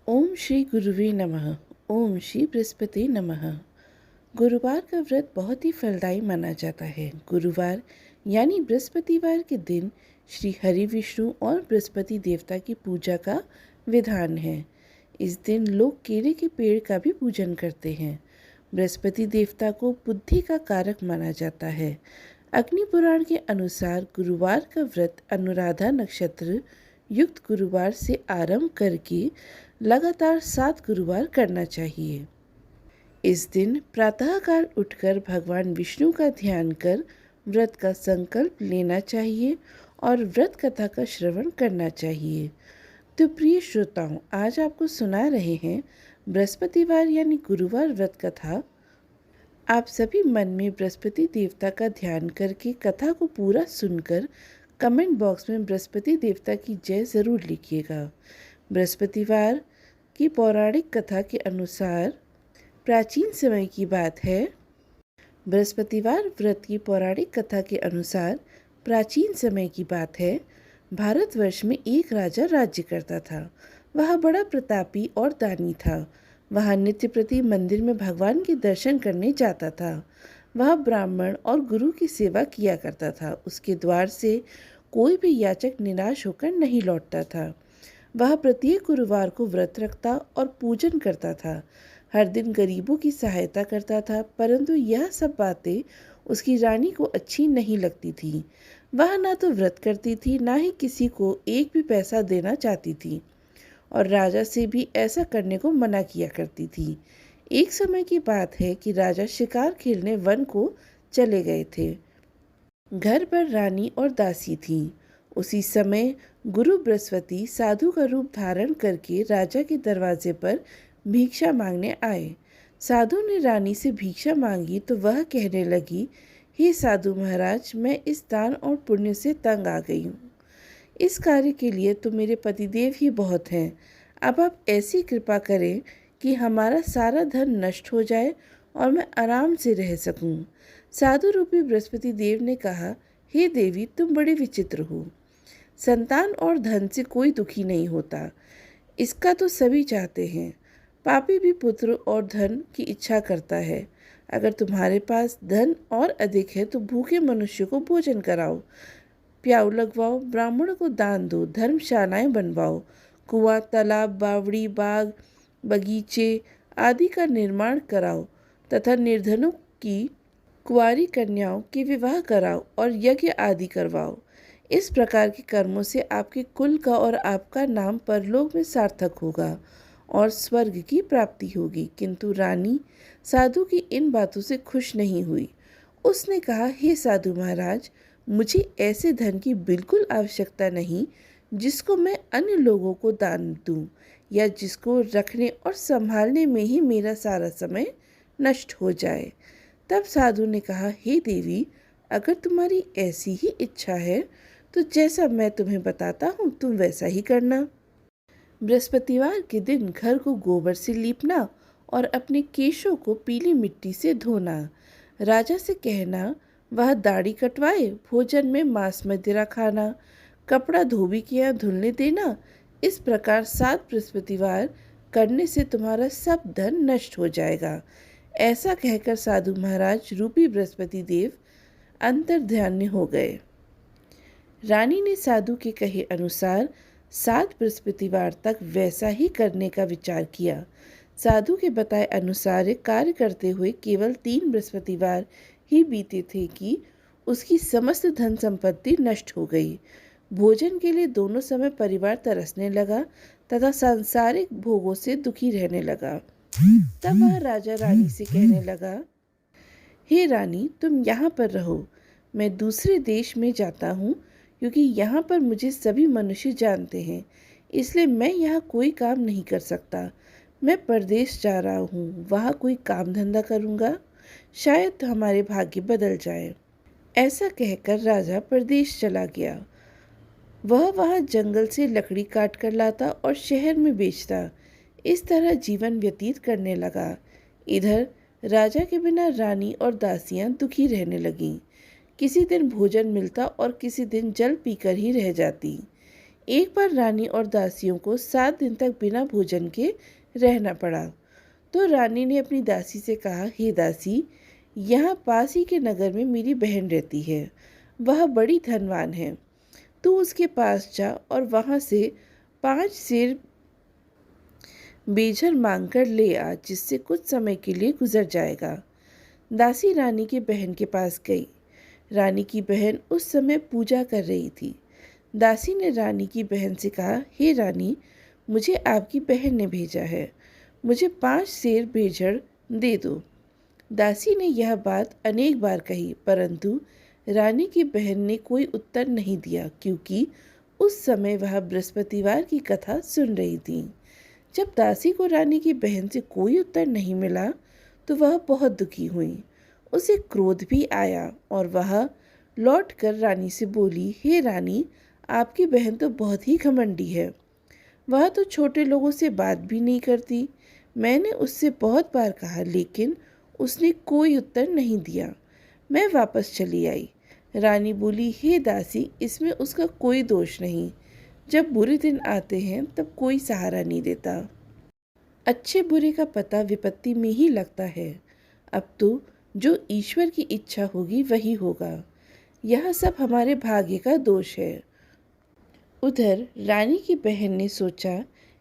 ओम श्री गुरुवे नमः। ओम श्री बृहस्पति नमः। गुरुवार का व्रत बहुत ही फलदायी माना जाता है। गुरुवार यानी बृहस्पतिवार के दिन श्री हरि विष्णु और बृहस्पति देवता की पूजा का विधान है। इस दिन लोग केले के पेड़ का भी पूजन करते हैं। बृहस्पति देवता को बुद्धि का कारक माना जाता है। अग्नि पुराण के अनुसार गुरुवार का व्रत अनुराधा नक्षत्र युक्त गुरुवार से आरंभ करके लगातार 7 गुरुवार करना चाहिए। इस दिन प्रातःकाल उठकर भगवान विष्णु का ध्यान कर व्रत का संकल्प लेना चाहिए और व्रत कथा का श्रवण करना चाहिए। तो प्रिय श्रोताओं, आज आपको सुना रहे हैं बृहस्पतिवार यानी गुरुवार व्रत कथा। आप सभी मन में बृहस्पति देवता का ध्यान करके कथा को पूरा सुनकर कमेंट बॉक्स में बृहस्पति देवता की जय ज़रूर लिखिएगा। बृहस्पतिवार की पौराणिक कथा के अनुसार प्राचीन समय की बात है। बृहस्पतिवार व्रत की पौराणिक कथा के अनुसार प्राचीन समय की बात है। भारतवर्ष में एक राजा राज्य करता था। वह बड़ा प्रतापी और दानी था। वह नित्य प्रति मंदिर में भगवान के दर्शन करने जाता था। वह ब्राह्मण और गुरु की सेवा किया करता था। उसके द्वार से कोई भी याचक निराश होकर नहीं लौटता था। वह प्रत्येक गुरुवार को व्रत रखता और पूजन करता था। हर दिन गरीबों की सहायता करता था, परंतु यह सब बातें उसकी रानी को अच्छी नहीं लगती थी। वह ना तो व्रत करती थी, ना ही किसी को एक भी पैसा देना चाहती थी और राजा से भी ऐसा करने को मना किया करती थी। एक समय की बात है कि राजा शिकार खेलने वन को चले गए थे। घर पर रानी और दासी थी। उसी समय गुरु बृहस्पति साधु का रूप धारण करके राजा के दरवाजे पर भिक्षा मांगने आए। साधु ने रानी से भिक्षा मांगी तो वह कहने लगी, हे साधु महाराज, मैं इस दान और पुण्य से तंग आ गई हूँ। इस कार्य के लिए तो मेरे पतिदेव ही बहुत हैं। अब आप ऐसी कृपा करें कि हमारा सारा धन नष्ट हो जाए और मैं आराम से रह सकूं। साधु रूपी बृहस्पति देव ने कहा, हे देवी, तुम बड़े विचित्र हो। संतान और धन से कोई दुखी नहीं होता, इसका तो सभी चाहते हैं। पापी भी पुत्र और धन की इच्छा करता है। अगर तुम्हारे पास धन और अधिक है तो भूखे मनुष्य को भोजन कराओ, प्याऊ लगवाओ, ब्राह्मणों को दान दो, धर्मशालाएं बनवाओ, कुआं, तालाब, बावड़ी, बाग, बगीचे आदि का निर्माण कराओ तथा निर्धनों की कुंवारी कन्याओं के विवाह कराओ और यज्ञ आदि करवाओ। इस प्रकार के कर्मों से आपके कुल का और आपका नाम परलोक में सार्थक होगा और स्वर्ग की प्राप्ति होगी। किंतु रानी साधु की इन बातों से खुश नहीं हुई। उसने कहा, हे साधु महाराज, मुझे ऐसे धन की बिल्कुल आवश्यकता नहीं जिसको मैं अन्य लोगों को दान दूं या जिसको रखने और संभालने में ही मेरा सारा समय नष्ट हो जाए। तब साधु ने कहा, हे देवी, अगर तुम्हारी ऐसी ही इच्छा है तो जैसा मैं तुम्हें बताता हूँ तुम वैसा ही करना। बृहस्पतिवार के दिन घर को गोबर से लीपना और अपने केशों को पीली मिट्टी से धोना। राजा से कहना वह दाढ़ी कटवाए, भोजन में मांस मदिरा खाना, कपड़ा धोबी के यहाँ धुलने देना। इस प्रकार 7 बृहस्पतिवार करने से तुम्हारा सब धन नष्ट हो जाएगा। ऐसा कहकर साधु महाराज रूपी बृहस्पति देव अंतर्ध्यानी हो गए। रानी ने साधु के कहे अनुसार 7 बृहस्पतिवार तक वैसा ही करने का विचार किया। साधु के बताए अनुसार कार्य करते हुए केवल 3 बृहस्पतिवार ही बीते थे कि उसकी समस्त धन संपत्ति नष्ट हो गई। भोजन के लिए दोनों समय परिवार तरसने लगा तथा सांसारिक भोगों से दुखी रहने लगा। तब वह राजा रानी से कहने लगा, हे रानी, तुम यहाँ पर रहो, मैं दूसरे देश में जाता हूँ, क्योंकि यहाँ पर मुझे सभी मनुष्य जानते हैं, इसलिए मैं यहाँ कोई काम नहीं कर सकता। मैं परदेश जा रहा हूँ, वहाँ कोई काम धंधा करूँगा, शायद हमारे भाग्य बदल जाए। ऐसा कहकर राजा परदेश चला गया। वह वहाँ जंगल से लकड़ी काट कर लाता और शहर में बेचता। इस तरह जीवन व्यतीत करने लगा। इधर राजा के बिना रानी और दासियां दुखी रहने लगीं। किसी दिन भोजन मिलता और किसी दिन जल पीकर ही रह जाती। एक बार रानी और दासियों को 7 दिन तक बिना भोजन के रहना पड़ा। तो रानी ने अपनी दासी से कहा, हे दासी, यहाँ पास ही के नगर में मेरी बहन रहती है। वह बड़ी धनवान है। तू उसके पास जा और वहाँ से 5 सेर बेझर मांगकर ले आ, जिससे कुछ समय के लिए गुजर जाएगा। दासी रानी की बहन के पास गई। रानी की बहन उस समय पूजा कर रही थी। दासी ने रानी की बहन से कहा, हे रानी, मुझे आपकी बहन ने भेजा है। मुझे 5 सेर बेझर दे दो। दासी ने यह बात अनेक बार कही, परंतु रानी की बहन ने कोई उत्तर नहीं दिया, क्योंकि उस समय वह बृहस्पतिवार की कथा सुन रही थी। जब दासी को रानी की बहन से कोई उत्तर नहीं मिला तो वह बहुत दुखी हुई। उसे क्रोध भी आया और वह लौटकर रानी से बोली, हे रानी, आपकी बहन तो बहुत ही घमंडी है। वह तो छोटे लोगों से बात भी नहीं करती। मैंने उससे बहुत बार कहा, लेकिन उसने कोई उत्तर नहीं दिया। मैं वापस चली आई। रानी बोली, हे दासी, इसमें उसका कोई दोष नहीं। जब बुरे दिन आते हैं तब कोई सहारा नहीं देता। अच्छे बुरे का पता विपत्ति में ही लगता है। अब तो जो ईश्वर की इच्छा होगी वही होगा। यह सब हमारे भाग्य का दोष है। उधर रानी की बहन ने सोचा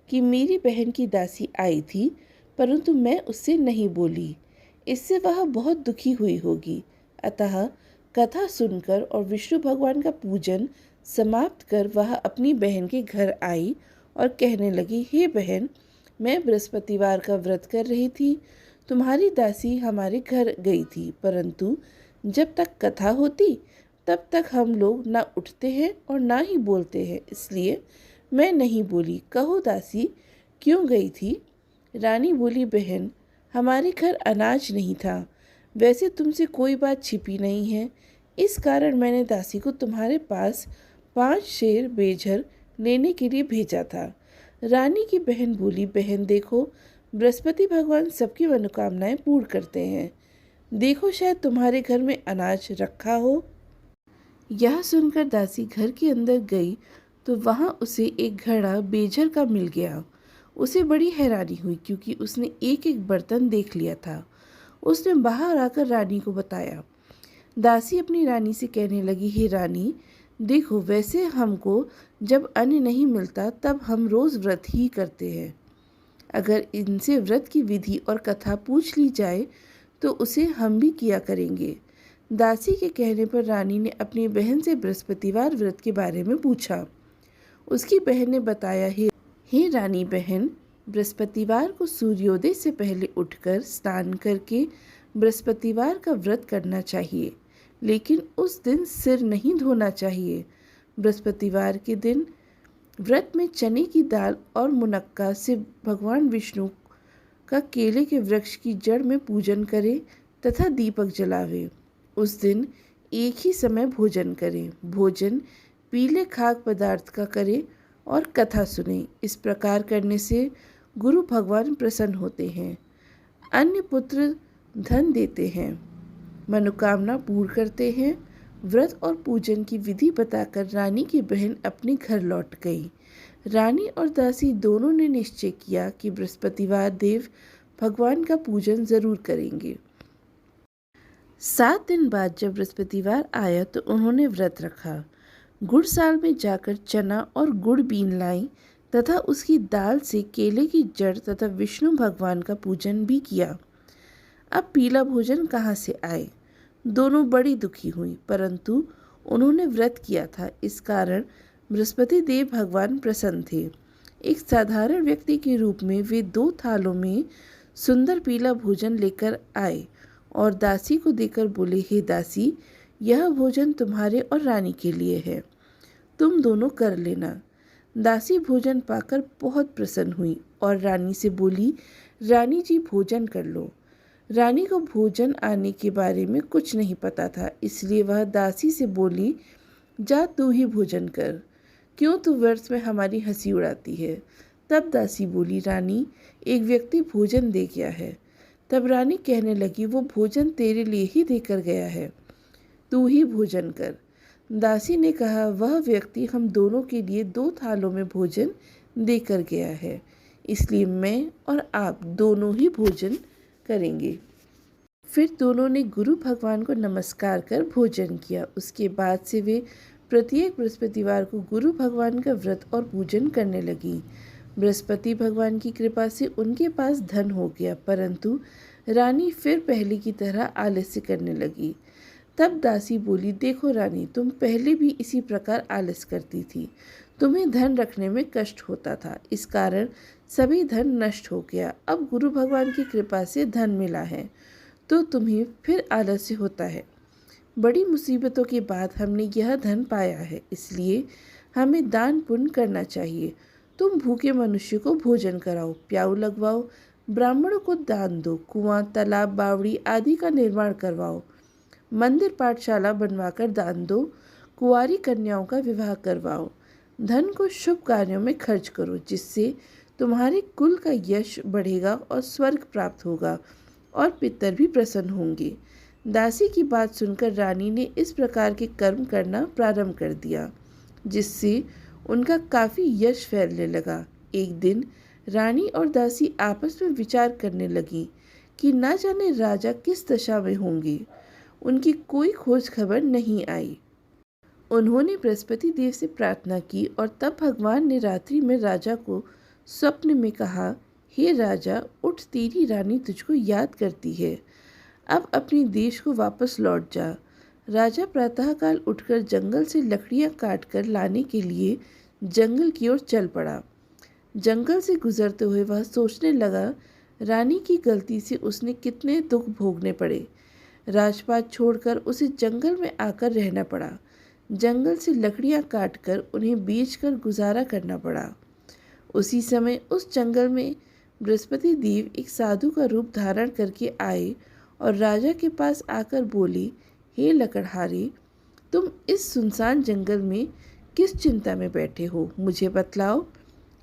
कि मेरी बहन की दासी आई थी, परंतु मैं उससे नहीं बोली। इससे वह बहुत दुखी हुई होगी। अतः कथा सुनकर और विष्णु भगवान का पूजन समाप्त कर वह अपनी बहन के घर आई और कहने लगी, हे बहन, मैं बृहस्पतिवार का व्रत कर रही थी। तुम्हारी दासी हमारे घर गई थी, परंतु जब तक कथा होती तब तक हम लोग ना उठते हैं और ना ही बोलते हैं, इसलिए मैं नहीं बोली। कहो दासी, क्यों गई थी? रानी बोली, बहन, हमारे घर अनाज नहीं था। वैसे तुमसे कोई बात छिपी नहीं है, इस कारण मैंने दासी को तुम्हारे पास 5 शेर बेझर लेने के लिए भेजा था। रानी की बहन बोली, बहन देखो, बृहस्पति भगवान सबकी मनोकामनाएं पूर्ण करते हैं। देखो, शायद तुम्हारे घर में अनाज रखा हो। यह सुनकर दासी घर के अंदर गई तो वहाँ उसे एक घड़ा बेझर का मिल गया। उसे बड़ी हैरानी हुई, क्योंकि उसने एक एक बर्तन देख लिया था। उसने बाहर आकर रानी को बताया। दासी अपनी रानी से कहने लगी, हे रानी, देखो, वैसे हमको जब अन्न नहीं मिलता तब हम रोज़ व्रत ही करते हैं। अगर इनसे व्रत की विधि और कथा पूछ ली जाए तो उसे हम भी किया करेंगे। दासी के कहने पर रानी ने अपनी बहन से बृहस्पतिवार व्रत के बारे में पूछा। उसकी बहन ने बताया, हे रानी बहन, बृहस्पतिवार को सूर्योदय से पहले उठकर स्नान करके बृहस्पतिवार का व्रत करना चाहिए, लेकिन उस दिन सिर नहीं धोना चाहिए। बृहस्पतिवार के दिन व्रत में चने की दाल और मुनक्का से भगवान विष्णु का केले के वृक्ष की जड़ में पूजन करें तथा दीपक जलावे। उस दिन एक ही समय भोजन करें। भोजन पीले खाद्य पदार्थ का करें और कथा सुने। इस प्रकार करने से गुरु भगवान प्रसन्न होते हैं, अन्य पुत्र धन देते हैं, मनोकामना पूर्ण करते हैं। व्रत और पूजन की विधि बताकर रानी की बहन अपने घर लौट गई। रानी और दासी दोनों ने निश्चय किया कि बृहस्पतिवार देव भगवान का पूजन जरूर करेंगे। 7 दिन बाद जब बृहस्पतिवार आया तो उन्होंने व्रत रखा। गुड़साल में जाकर चना और गुड़ बीन लाई तथा उसकी दाल से केले की जड़ तथा विष्णु भगवान का पूजन भी किया। अब पीला भोजन कहाँ से आए? दोनों बड़ी दुखी हुई, परंतु उन्होंने व्रत किया था, इस कारण बृहस्पति देव भगवान प्रसन्न थे। एक साधारण व्यक्ति के रूप में वे 2 थालों में सुंदर पीला भोजन लेकर आए और दासी को देकर बोले, हे दासी, यह भोजन तुम्हारे और रानी के लिए है, तुम दोनों कर लेना। दासी भोजन पाकर बहुत प्रसन्न हुई और रानी से बोली, रानी जी, भोजन कर लो। रानी को भोजन आने के बारे में कुछ नहीं पता था, इसलिए वह दासी से बोली, जा तू ही भोजन कर, क्यों तू व्यर्थ में हमारी हंसी उड़ाती है। तब दासी बोली, रानी, एक व्यक्ति भोजन दे गया है। तब रानी कहने लगी, वो भोजन तेरे लिए ही देकर गया है, तू ही भोजन कर। दासी ने कहा, वह व्यक्ति हम दोनों के लिए 2 थालों में भोजन देकर गया है, इसलिए मैं और आप दोनों ही भोजन करेंगे। फिर दोनों ने गुरु भगवान को नमस्कार कर भोजन किया। उसके बाद से वे प्रत्येक बृहस्पतिवार को गुरु भगवान का व्रत और पूजन करने लगी। बृहस्पति भगवान की कृपा से उनके पास धन हो गया, परंतु रानी फिर पहले की तरह आलस्य करने लगी। तब दासी बोली, देखो रानी, तुम पहले भी इसी प्रकार आलस करती थी। तुम्हें धन रखने में कष्ट होता था, इस कारण सभी धन नष्ट हो गया। अब गुरु भगवान की कृपा से धन मिला है तो तुम्हें फिर आलस्य होता है। बड़ी मुसीबतों के बाद हमने यह धन पाया है, इसलिए हमें दान पुण्य करना चाहिए। तुम भूखे मनुष्य को भोजन कराओ, प्याऊ लगवाओ, ब्राह्मणों को दान दो, कुआं, तालाब, बावड़ी आदि का निर्माण करवाओ, मंदिर पाठशाला बनवाकर दान दो, कुंवारी कन्याओं का विवाह करवाओ। धन को शुभ कार्यों में खर्च करो, जिससे तुम्हारे कुल का यश बढ़ेगा और स्वर्ग प्राप्त होगा और पितर भी प्रसन्न होंगे। दासी की बात सुनकर रानी ने इस प्रकार के कर्म करना प्रारंभ कर दिया, जिससे उनका काफ़ी यश फैलने लगा। एक दिन रानी और दासी आपस में विचार करने लगी कि न जाने राजा किस दशा में होंगे। उनकी कोई खोज खबर नहीं आई। उन्होंने बृहस्पति देव से प्रार्थना की और तब भगवान ने रात्रि में राजा को स्वप्न में कहा, हे राजा, उठ, तेरी रानी तुझको याद करती है। अब अपने देश को वापस लौट जा। राजा प्रातःकाल उठकर जंगल से लकड़ियां काटकर लाने के लिए जंगल की ओर चल पड़ा। जंगल से गुजरते हुए वह सोचने लगा, रानी की गलती से उसने कितने दुख भोगने पड़े। राजपाट छोड़कर उसे जंगल में आकर रहना पड़ा। जंगल से लकड़ियां काटकर उन्हें बेचकर गुजारा करना पड़ा। उसी समय उस जंगल में बृहस्पति देव एक साधु का रूप धारण करके आए और राजा के पास आकर बोले, हे लकड़हारे, तुम इस सुनसान जंगल में किस चिंता में बैठे हो, मुझे बतलाओ।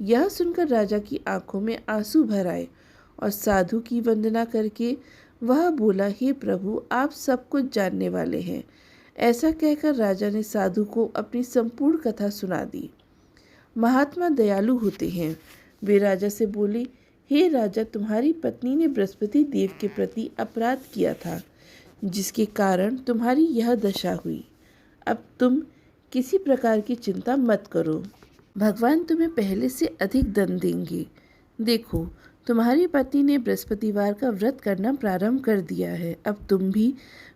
यह सुनकर राजा की आंखों में आंसू भर आए और साधु की वंदना करके वह बोला, हे प्रभु, आप सब कुछ जानने वाले हैं। ऐसा कहकर राजा ने साधु को अपनी संपूर्ण कथा सुना दी। महात्मा दयालु होते हैं। वे राजा से बोले, हे राजा, तुम्हारी पत्नी ने बृहस्पति देव के प्रति अपराध किया था, जिसके कारण तुम्हारी यह दशा हुई। अब तुम किसी प्रकार की चिंता मत करो, भगवान तुम्हें पहले से अधिक धन देंगे। देखो, तुम्हारी पत्नी ने बृहस्पतिवार का व्रत करना प्रारंभ कर दिया है। अब तुम भी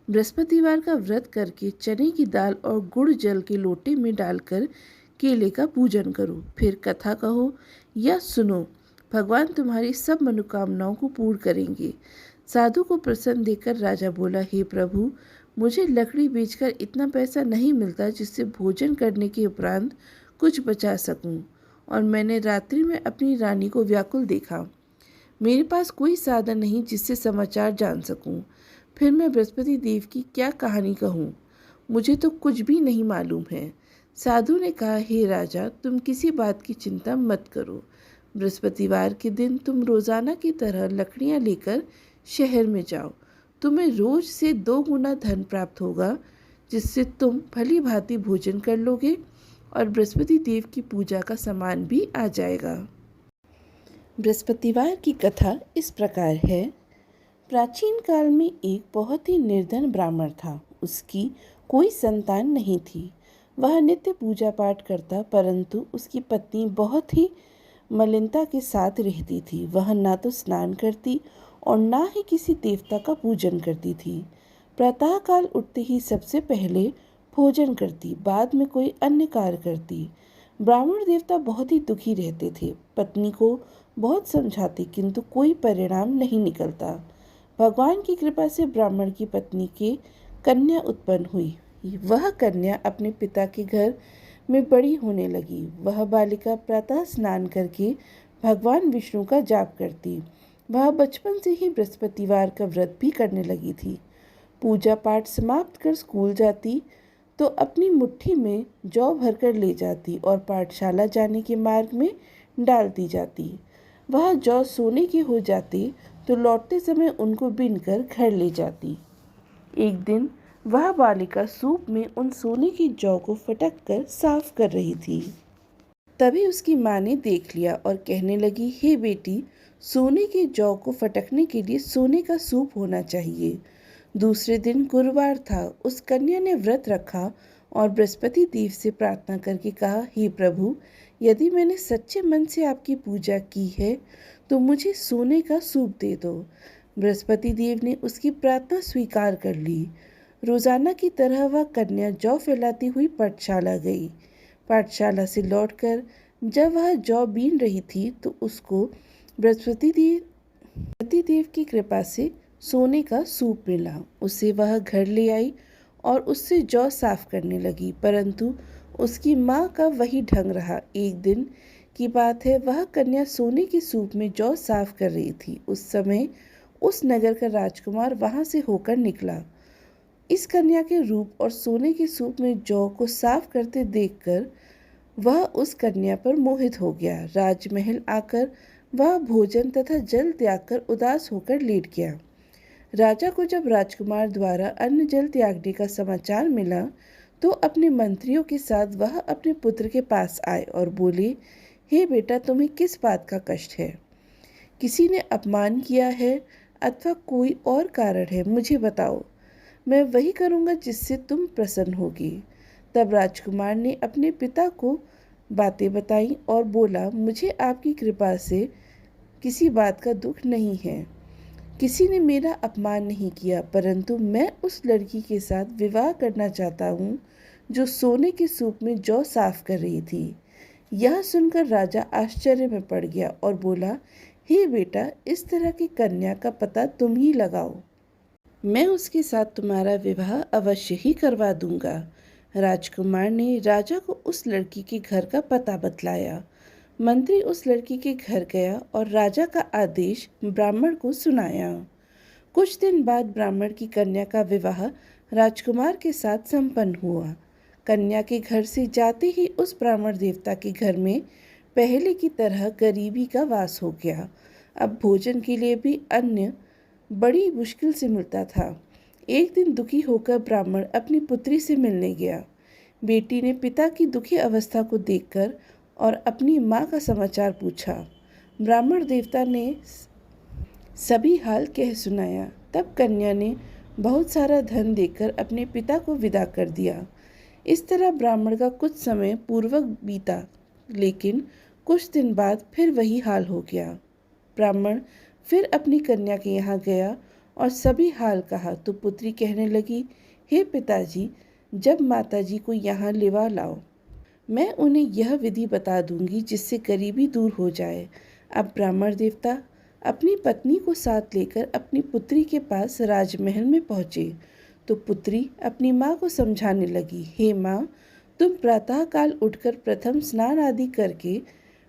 बृहस्पतिवार का व्रत करके चने की दाल और गुड़ जल के लोटे में डालकर केले का पूजन करो, फिर कथा कहो या सुनो। भगवान तुम्हारी सब मनोकामनाओं को पूर्ण करेंगे। साधु को प्रसन्न देखकर राजा बोला, हे प्रभु, मुझे लकड़ी बेचकर इतना पैसा नहीं मिलता जिससे भोजन करने के उपरांत कुछ बचा सकूं, और मैंने रात्रि में अपनी रानी को व्याकुल देखा। मेरे पास कोई साधन नहीं जिससे समाचार जान सकूं। फिर मैं बृहस्पति देव की क्या कहानी कहूँ, मुझे तो कुछ भी नहीं मालूम है। साधु ने कहा, हे राजा, तुम किसी बात की चिंता मत करो। बृहस्पतिवार के दिन तुम रोजाना की तरह लकड़ियाँ लेकर शहर में जाओ। तुम्हें रोज से 2 गुना धन प्राप्त होगा, जिससे तुम भली भांति भोजन कर लोगे और बृहस्पति देव की पूजा का सामान भी आ जाएगा। बृहस्पतिवार की कथा इस प्रकार है। प्राचीन काल में एक बहुत ही निर्धन ब्राह्मण था। उसकी कोई संतान नहीं थी। वह नित्य पूजा पाठ करता, परंतु उसकी पत्नी बहुत ही मलिनता के साथ रहती थी। वह ना तो स्नान करती और ना ही किसी देवता का पूजन करती थी। प्रातःकाल उठते ही सबसे पहले भोजन करती, बाद में कोई अन्य कार्य करती। ब्राह्मण देवता बहुत ही दुखी रहते थे। पत्नी को बहुत समझाते, किंतु कोई परिणाम नहीं निकलता। भगवान की कृपा से ब्राह्मण की पत्नी के कन्या उत्पन्न हुई। वह कन्या अपने पिता के घर में बड़ी होने लगी। वह बालिका प्रातः स्नान करके भगवान विष्णु का जाप करती। वह बचपन से ही बृहस्पतिवार का व्रत भी करने लगी थी। पूजा पाठ समाप्त कर स्कूल जाती तो अपनी मुट्ठी में जौ भरकर ले जाती और पाठशाला जाने के मार्ग में डाल दी जाती। वह जौ सोने के हो जाते तो लौटते समय उनको बीनकर घर ले जाती। एक दिन वह बालिका सूप में उन सोने की जौ को फटक कर साफ कर रही थी। तभी उसकी माँ ने देख लिया और कहने लगी, हे बेटी, सोने की जौ को फटकने के लिए सोने का सूप होना चाहिए। दूसरे दिन गुरुवार था। उस कन्या ने व्रत रखा और बृहस्पति देव से प्रार्थना करके कहा, हे प्रभु, यदि मैंने सच्चे मन से आपकी पूजा की है तो मुझे सोने का सूप दे दो। बृहस्पति देव ने उसकी प्रार्थना स्वीकार कर ली। रोजाना की तरह वह कन्या जौ फैलाती हुई पाठशाला गई। पाठशाला से लौटकर जब वह जौ बीन रही थी तो उसको बृहस्पति देव की कृपा से सोने का सूप मिला। उसे वह घर ले आई और उससे जौ साफ करने लगी, परंतु उसकी माँ का वही ढंग रहा। एक दिन की बात है, वह कन्या सोने के सूप में जौ साफ कर रही थी। उस समय उस नगर का राजकुमार वहां से होकर निकला। इस कन्या के रूप और सोने के सूप में जौ को साफ करते देखकर वह उस कन्या पर मोहित हो गया। राजमहल आकर वह भोजन तथा जल त्याग कर उदास होकर लेट गया। राजा को जब राजकुमार द्वारा अन्न जल त्यागने का समाचार मिला तो अपने मंत्रियों के साथ वह अपने पुत्र के पास आए और बोले, हे बेटा, तुम्हें किस बात का कष्ट है? किसी ने अपमान किया है अथवा कोई और कारण है? मुझे बताओ, मैं वही करूँगा जिससे तुम प्रसन्न होगी। तब राजकुमार ने अपने पिता को बातें बताई और बोला, मुझे आपकी कृपा से किसी बात का दुख नहीं है। किसी ने मेरा अपमान नहीं किया, परंतु मैं उस लड़की के साथ विवाह करना चाहता हूँ जो सोने के सूप में जौ साफ कर रही थी। यह सुनकर राजा आश्चर्य में पड़ गया और बोला, हे बेटा, इस तरह की कन्या का पता तुम ही लगाओ। मैं उसके साथ तुम्हारा विवाह अवश्य ही करवा दूंगा। राजकुमार ने राजा को उस लड़की के घर का पता बतलाया। मंत्री उस लड़की के घर गया और राजा का आदेश ब्राह्मण को सुनाया। कुछ दिन बाद ब्राह्मण की कन्या का विवाह राजकुमार के साथ संपन्न हुआ। कन्या के घर से जाते ही उस ब्राह्मण देवता के घर में पहले की तरह गरीबी का वास हो गया। अब भोजन के लिए भी अन्न बड़ी मुश्किल से मिलता था। एक दिन दुखी होकर ब्राह्मण अपनी पुत्री से मिलने गया। बेटी ने पिता की दुखी अवस्था को देखकर और अपनी माँ का समाचार पूछा। ब्राह्मण देवता ने सभी हाल कह सुनाया। तब कन्या ने बहुत सारा धन देकर अपने पिता को विदा कर दिया। इस तरह ब्राह्मण का कुछ समय पूर्वक बीता, लेकिन कुछ दिन बाद फिर वही हाल हो गया। ब्राह्मण फिर अपनी कन्या के यहाँ गया और सभी हाल कहा तो पुत्री कहने लगी, हे पिताजी, जब माताजी को यहाँ लिवा लाओ, मैं उन्हें यह विधि बता दूंगी जिससे गरीबी दूर हो जाए। अब ब्राह्मण देवता अपनी पत्नी को साथ लेकर अपनी पुत्री के पास राजमहल में पहुँचे तो पुत्री अपनी माँ को समझाने लगी, हे माँ, तुम प्रातःकाल उठकर प्रथम स्नान आदि करके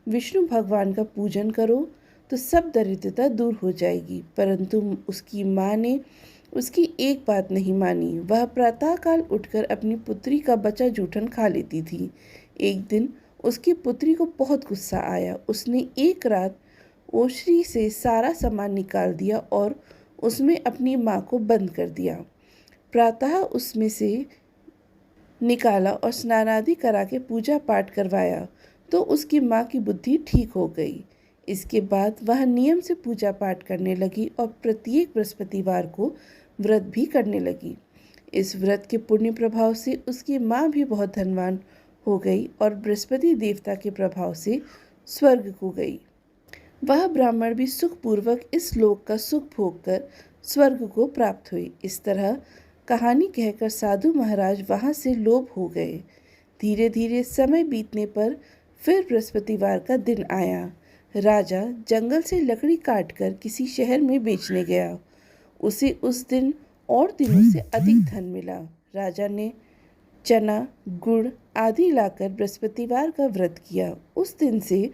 विष्णु भगवान का पूजन करो तो सब दरिद्रता दूर हो जाएगी। परंतु उसकी माँ ने उसकी एक बात नहीं मानी। वह प्रातःकाल उठकर अपनी पुत्री का बचा जूठन खा लेती थी। एक दिन उसकी पुत्री को बहुत गुस्सा आया। उसने एक रात ओसरी से सारा सामान निकाल दिया और उसमें अपनी माँ को बंद कर दिया। प्रातः उसमें से निकाला और स्नान आदि करा के पूजा पाठ करवाया तो उसकी माँ की बुद्धि ठीक हो गई। इसके बाद वह नियम से पूजा पाठ करने लगी और प्रत्येक बृहस्पतिवार को व्रत भी करने लगी। इस व्रत के पुण्य प्रभाव से उसकी माँ भी बहुत धनवान हो गई और बृहस्पति देवता के प्रभाव से स्वर्ग को गई। वह ब्राह्मण भी सुखपूर्वक इस लोक का सुख भोग कर स्वर्ग को प्राप्त हुई। इस तरह कहानी कहकर साधु महाराज वहाँ से लोप हो गए। धीरे धीरे समय बीतने पर फिर बृहस्पतिवार का दिन आया। राजा जंगल से लकड़ी काटकर किसी शहर में बेचने गया। उसे उस दिन और दिनों से अधिक धन मिला। राजा ने चना, गुड़ आदि लाकर बृहस्पतिवार का व्रत किया। उस दिन से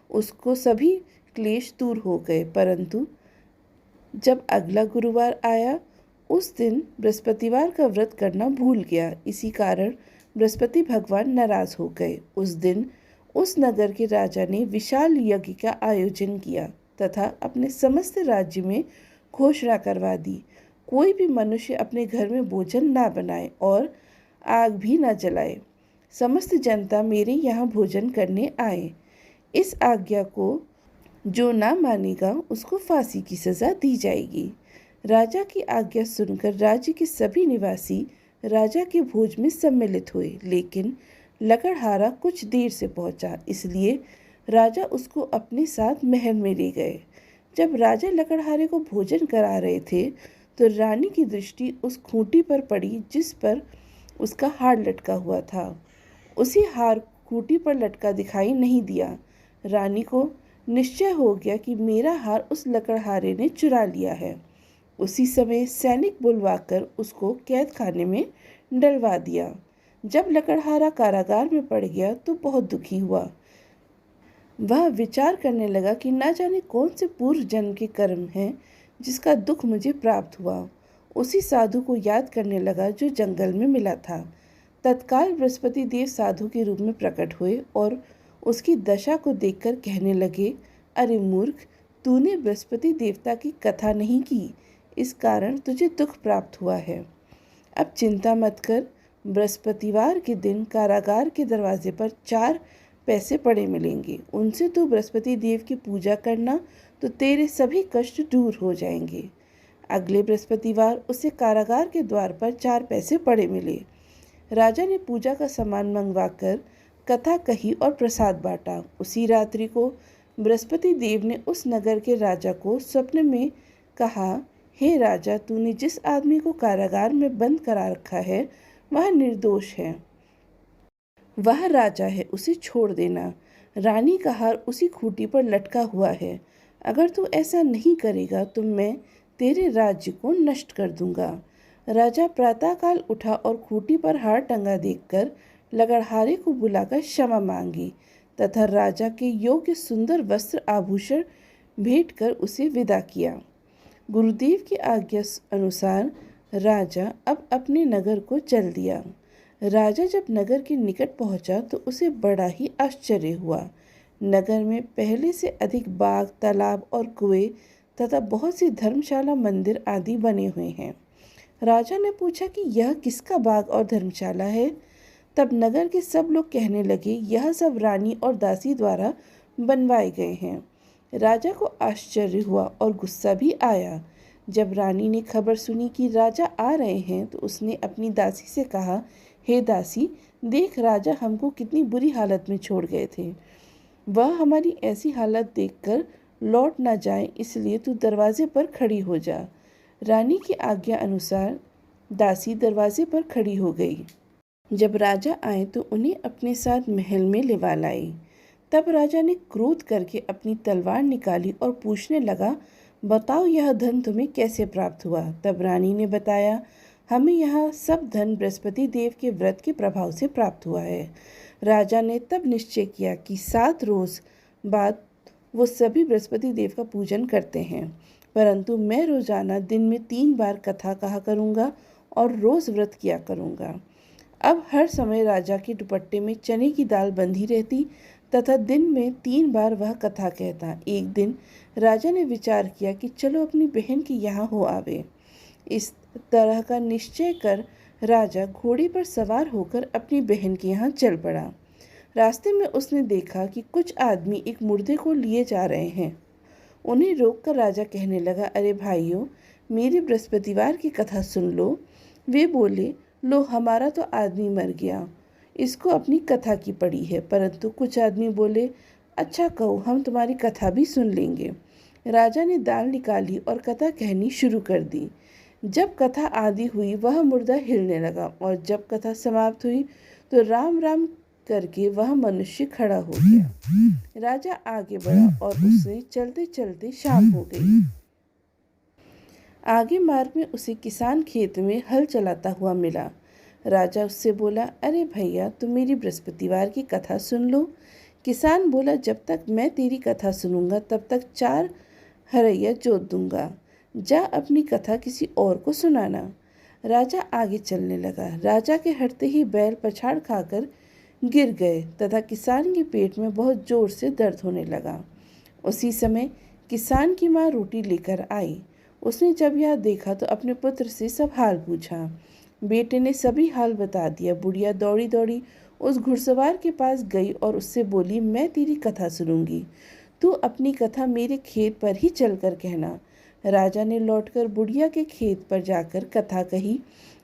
उसको सभी क्लेश दूर हो गए। परंतु जब अगला गुरुवार आया उस दिन बृहस्पतिवार का व्रत करना भूल गया। इसी कारण बृहस्पति भगवान नाराज हो गए। उस दिन उस नगर के राजा ने विशाल यज्ञ का आयोजन किया तथा अपने समस्त राज्य में घोषणा करवा दी। कोई भी मनुष्य अपने घर में भोजन ना बनाए और आग भी ना जलाए। समस्त जनता मेरे यहाँ भोजन करने आए। इस आज्ञा को जो ना मानेगा उसको फांसी की सज़ा दी जाएगी। राजा की आज्ञा सुनकर राज्य के सभी निवासी राजा के भोज में सम्मिलित हुए, लेकिन लकड़हारा कुछ देर से पहुंचा, इसलिए राजा उसको अपने साथ महल में ले गए। जब राजा लकड़हारे को भोजन करा रहे थे तो रानी की दृष्टि उस खूंटी पर पड़ी जिस पर उसका हार लटका हुआ था। उसी हार खूंटी पर लटका दिखाई नहीं दिया। रानी को निश्चय हो गया कि मेरा हार उस लकड़हारे ने चुरा लिया है। उसी समय सैनिक बुलवाकर उसको कैद खाने में डलवा दिया। जब लकड़हारा कारागार में पड़ गया तो बहुत दुखी हुआ। वह विचार करने लगा कि न जाने कौन से पूर्व जन्म के कर्म हैं जिसका दुख मुझे प्राप्त हुआ। उसी साधु को याद करने लगा जो जंगल में मिला था। तत्काल बृहस्पति देव साधु के रूप में प्रकट हुए और उसकी दशा को देखकर कहने लगे, अरे मूर्ख, तूने बृहस्पति देवता की कथा नहीं की, इस कारण तुझे दुख प्राप्त हुआ है। अब चिंता मत कर, बृहस्पतिवार के दिन कारागार के दरवाजे पर 4 पैसे पड़े मिलेंगे। उनसे तू बृहस्पति देव की पूजा करना तो तेरे सभी कष्ट दूर हो जाएंगे। अगले बृहस्पतिवार उसे कारागार के द्वार पर 4 पैसे पड़े मिले। राजा ने पूजा का सामान मंगवाकर कथा कही और प्रसाद बांटा। उसी रात्रि को बृहस्पति देव ने उस नगर के राजा को स्वप्न में कहा, हे राजा, तूने जिस आदमी को कारागार में बंद करा रखा है वह निर्दोष है, वह राजा है, उसे छोड़ देना। रानी का हार उसी खूंटी पर लटका हुआ है। अगर तू ऐसा नहीं करेगा तो मैं तेरे राज्य को नष्ट कर दूंगा। राजा प्रातःकाल उठा और खूंटी पर हार टंगा देखकर लकड़हारे को बुलाकर क्षमा मांगी तथा राजा के योग्य सुंदर वस्त्र आभूषण भेंट कर उसे विदा किया। गुरुदेव की आज्ञा अनुसार राजा अब अपने नगर को चल दिया। राजा जब नगर के निकट पहुंचा तो उसे बड़ा ही आश्चर्य हुआ। नगर में पहले से अधिक बाग, तालाब और कुएं तथा बहुत सी धर्मशाला, मंदिर आदि बने हुए हैं। राजा ने पूछा कि यह किसका बाग और धर्मशाला है? तब नगर के सब लोग कहने लगे, यह सब रानी और दासी द्वारा बनवाए गए हैं। राजा को आश्चर्य हुआ और गुस्सा भी आया। जब रानी ने खबर सुनी कि राजा आ रहे हैं तो उसने अपनी दासी से कहा, हे दासी, देख, राजा हमको कितनी बुरी हालत में छोड़ गए थे। वह हमारी ऐसी हालत देखकर लौट ना जाए, इसलिए तू दरवाजे पर खड़ी हो जा। रानी की आज्ञा अनुसार दासी दरवाजे पर खड़ी हो गई। जब राजा आए तो उन्हें अपने साथ महल में लिवा लाई। तब राजा ने क्रोध करके अपनी तलवार निकाली और पूछने लगा, बताओ, यह धन तुम्हें कैसे प्राप्त हुआ? तब रानी ने बताया, हमें यह सब धन बृहस्पति देव के व्रत के प्रभाव से प्राप्त हुआ है। राजा ने तब निश्चय किया कि 7 रोज बाद वो सभी बृहस्पति देव का पूजन करते हैं, परंतु मैं रोजाना दिन में 3 बार कथा कहा करूँगा और रोज व्रत किया करूँगा। अब हर समय राजा के दुपट्टे में चने की दाल बंधी रहती तथा दिन में 3 बार वह कथा कहता। एक दिन राजा ने विचार किया कि चलो अपनी बहन के यहाँ हो आवे। इस तरह का निश्चय कर राजा घोड़े पर सवार होकर अपनी बहन के यहाँ चल पड़ा। रास्ते में उसने देखा कि कुछ आदमी एक मुर्दे को लिए जा रहे हैं। उन्हें रोककर राजा कहने लगा, अरे भाइयों, मेरी बृहस्पतिवार की कथा सुन लो। वे बोले, लो, हमारा तो आदमी मर गया, इसको अपनी कथा की पड़ी है। परंतु कुछ आदमी बोले, अच्छा कहो, हम तुम्हारी कथा भी सुन लेंगे। राजा ने दाल निकाली और कथा कहनी शुरू कर दी। जब कथा आदि हुई वह मुर्दा हिलने लगा और जब कथा समाप्त हुई तो राम राम करके वह मनुष्य खड़ा हो गया। राजा आगे बढ़ा और उसे चलते चलते शाम हो गई। आगे मार्ग में उसे किसान खेत में हल चलाता हुआ मिला। राजा उससे बोला, अरे भैया, तुम मेरी बृहस्पतिवार की कथा सुन लो। किसान बोला, जब तक मैं तेरी कथा सुनूंगा तब तक 4 हरैया जोत दूंगा। जा अपनी कथा किसी और को सुनाना। राजा आगे चलने लगा। राजा के हटते ही बैल पछाड़ खाकर गिर गए तथा किसान के पेट में बहुत जोर से दर्द होने लगा। उसी समय किसान की माँ रोटी लेकर आई। उसने जब यह देखा तो अपने पुत्र से सब हाल पूछा। बेटे ने सभी हाल बता दिया। बुढ़िया दौड़ी दौड़ी उस घुड़सवार के पास गई और उससे बोली, मैं तेरी कथा सुनूंगी, तू अपनी कथा मेरे खेत पर ही चलकर कहना। राजा ने लौटकर बुढ़िया के खेत पर जाकर कथा कही,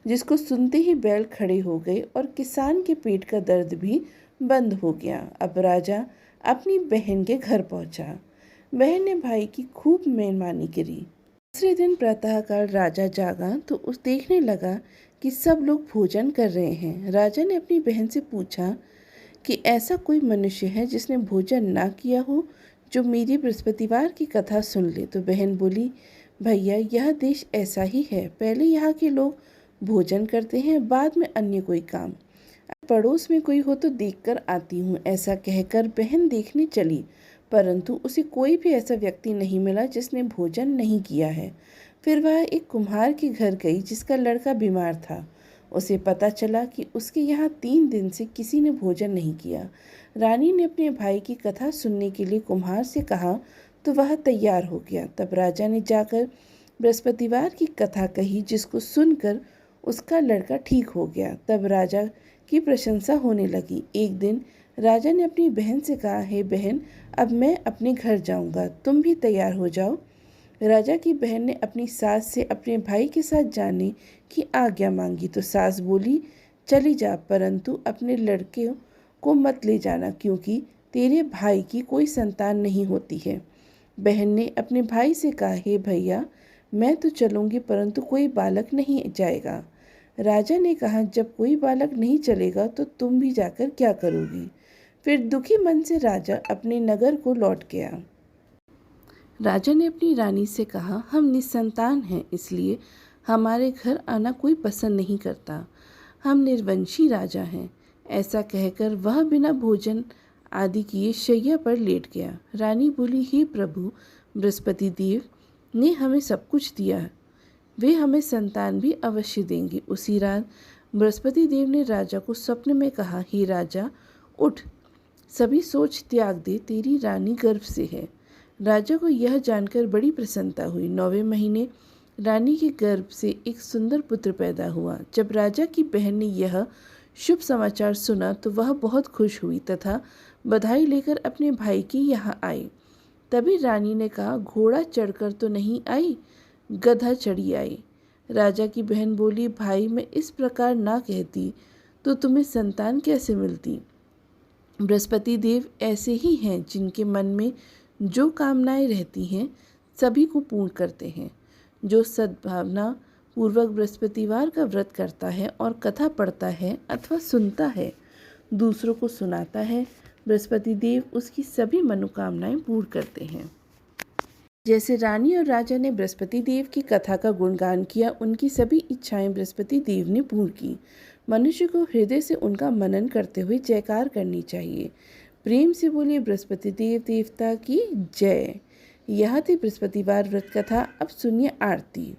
जिसको सुनते ही बैल खड़े हो गए और किसान के पेट का दर्द भी बंद हो गया। अब राजा अपनी बहन के घर पहुंचा। बहन ने भाई की खूब मेहमानी करी। दूसरे दिन प्रातःकाल राजा जागा तो उस देखने लगा कि सब लोग भोजन कर रहे हैं। राजा ने अपनी बहन से पूछा कि ऐसा कोई मनुष्य है जिसने भोजन ना किया हो, जो मेरी बृहस्पतिवार की कथा सुन ले। तो बहन बोली, भैया यह देश ऐसा ही है, पहले यहाँ के लोग भोजन करते हैं, बाद में अन्य कोई काम। पड़ोस में कोई हो तो देखकर आती हूँ। ऐसा कहकर बहन देखने चली, परंतु उसे कोई भी ऐसा व्यक्ति नहीं मिला जिसने भोजन नहीं किया है। फिर वह एक कुम्हार के घर गई जिसका लड़का बीमार था। उसे पता चला कि उसके यहाँ 3 दिन से किसी ने भोजन नहीं किया। रानी ने अपने भाई की कथा सुनने के लिए कुम्हार से कहा तो वह तैयार हो गया। तब राजा ने जाकर बृहस्पतिवार की कथा कही, जिसको सुनकर उसका लड़का ठीक हो गया। तब राजा की प्रशंसा होने लगी। एक दिन राजा ने अपनी बहन से कहा, हे बहन, अब मैं अपने घर जाऊंगा, तुम भी तैयार हो जाओ। राजा की बहन ने अपनी सास से अपने भाई के साथ जाने की आज्ञा मांगी तो सास बोली, चली जा, परंतु अपने लड़के को मत ले जाना, क्योंकि तेरे भाई की कोई संतान नहीं होती है। बहन ने अपने भाई से कहा, हे भैया, मैं तो चलूँगी, परंतु कोई बालक नहीं जाएगा। राजा ने कहा, जब कोई बालक नहीं चलेगा तो तुम भी जाकर क्या करोगी। फिर दुखी मन से राजा अपने नगर को लौट गया। राजा ने अपनी रानी से कहा, हम निसंतान हैं, इसलिए हमारे घर आना कोई पसंद नहीं करता। हम निर्वंशी राजा हैं। ऐसा कहकर वह बिना भोजन आदि किए शैया पर लेट गया। रानी बोली, हे प्रभु, बृहस्पति देव ने हमें सब कुछ दिया, वे हमें संतान भी अवश्य देंगे। उसी रात बृहस्पति देव ने राजा को स्वप्न में कहा, हे राजा, उठ, सभी सोच त्याग दे, तेरी रानी गर्भ से है। राजा को यह जानकर बड़ी प्रसन्नता हुई। 9वें महीने रानी के गर्भ से एक सुंदर पुत्र पैदा हुआ। जब राजा की बहन ने यह शुभ समाचार सुना तो वह बहुत खुश हुई तथा बधाई लेकर अपने भाई के यहाँ आई। तभी रानी ने कहा, घोड़ा चढ़कर तो नहीं आई, गधा चढ़ी आई। राजा की बहन बोली, भाई, मैं इस प्रकार ना कहती तो तुम्हें संतान कैसे मिलती। बृहस्पति देव ऐसे ही हैं, जिनके मन में जो कामनाएं रहती हैं सभी को पूर्ण करते हैं। जो सद्भावना पूर्वक बृहस्पतिवार का व्रत करता है और कथा पढ़ता है अथवा सुनता है, दूसरों को सुनाता है, बृहस्पति देव उसकी सभी मनोकामनाएं पूर्ण करते हैं। जैसे रानी और राजा ने बृहस्पति देव की कथा का गुणगान किया, उनकी सभी इच्छाएं बृहस्पति देव ने पूर्ण की। मनुष्य को हृदय से उनका मनन करते हुए जयकार करनी चाहिए। प्रेम से बोलिए, बृहस्पति देव देवता की जय। यह थी बृहस्पतिवार व्रत कथा। अब सुनिए आरती।